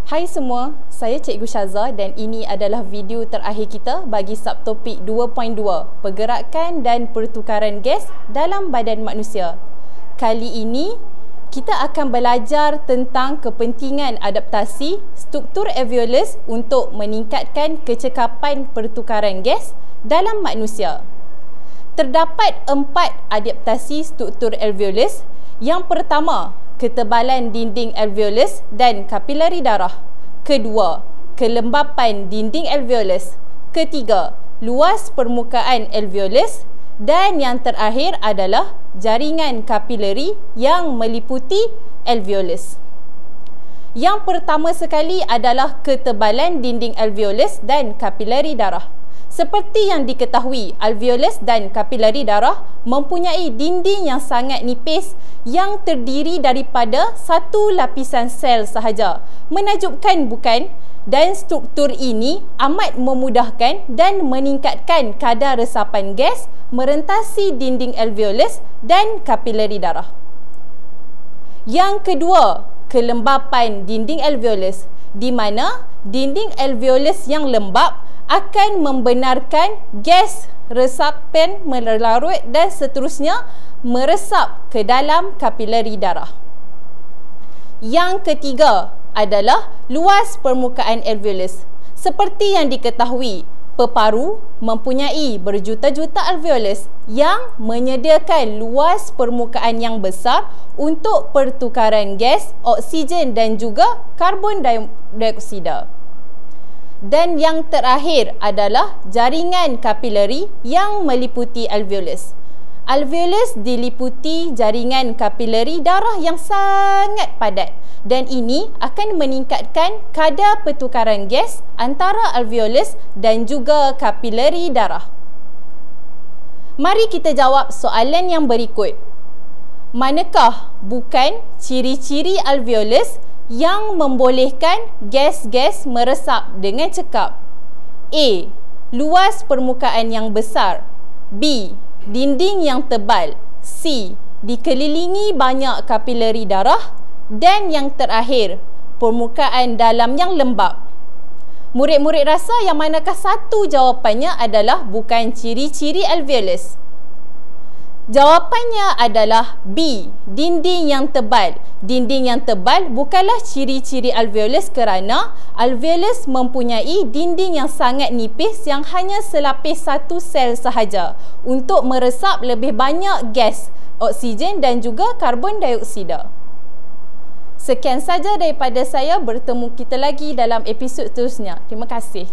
Hai semua, saya Cikgu Syaza dan ini adalah video terakhir kita bagi subtopik 2.2 Pergerakan dan Pertukaran Gas dalam Badan Manusia. Kali ini, kita akan belajar tentang kepentingan adaptasi struktur alveolus untuk meningkatkan kecekapan pertukaran gas dalam manusia. Terdapat 4 adaptasi struktur alveolus. Yang pertama, ketebalan dinding alveolus dan kapilari darah. Kedua, kelembapan dinding alveolus. Ketiga, luas permukaan alveolus. Dan yang terakhir adalah jaringan kapilari yang meliputi alveolus. Yang pertama sekali adalah ketebalan dinding alveolus dan kapilari darah. Seperti yang diketahui, alveolus dan kapilari darah mempunyai dinding yang sangat nipis yang terdiri daripada satu lapisan sel sahaja. Menakjubkan bukan? Dan struktur ini amat memudahkan dan meningkatkan kadar resapan gas merentasi dinding alveolus dan kapilari darah. Yang kedua, kelembapan dinding alveolus, di mana dinding alveolus yang lembap akan membenarkan gas resapan melarut dan seterusnya meresap ke dalam kapilari darah. Yang ketiga adalah luas permukaan alveolus. Seperti yang diketahui, peparu mempunyai berjuta-juta alveolus yang menyediakan luas permukaan yang besar untuk pertukaran gas, oksigen dan juga karbon dioksida. Dan yang terakhir adalah jaringan kapilari yang meliputi alveolus. Alveolus diliputi jaringan kapilari darah yang sangat padat dan ini akan meningkatkan kadar pertukaran gas antara alveolus dan juga kapilari darah. Mari kita jawab soalan yang berikut. Manakah bukan ciri-ciri alveolus yang membolehkan gas-gas meresap dengan cekap? A. Luas permukaan yang besar. B. Dinding yang tebal. C. Dikelilingi banyak kapilari darah. Dan yang terakhir, permukaan dalam yang lembap. Murid-murid rasa yang manakah satu jawapannya adalah bukan ciri-ciri alveolus? Jawapannya adalah B. Dinding yang tebal. Dinding yang tebal bukanlah ciri-ciri alveolus kerana alveolus mempunyai dinding yang sangat nipis yang hanya selapis satu sel sahaja untuk meresap lebih banyak gas, oksigen dan juga karbon dioksida. Sekian saja daripada saya, bertemu kita lagi dalam episod seterusnya. Terima kasih.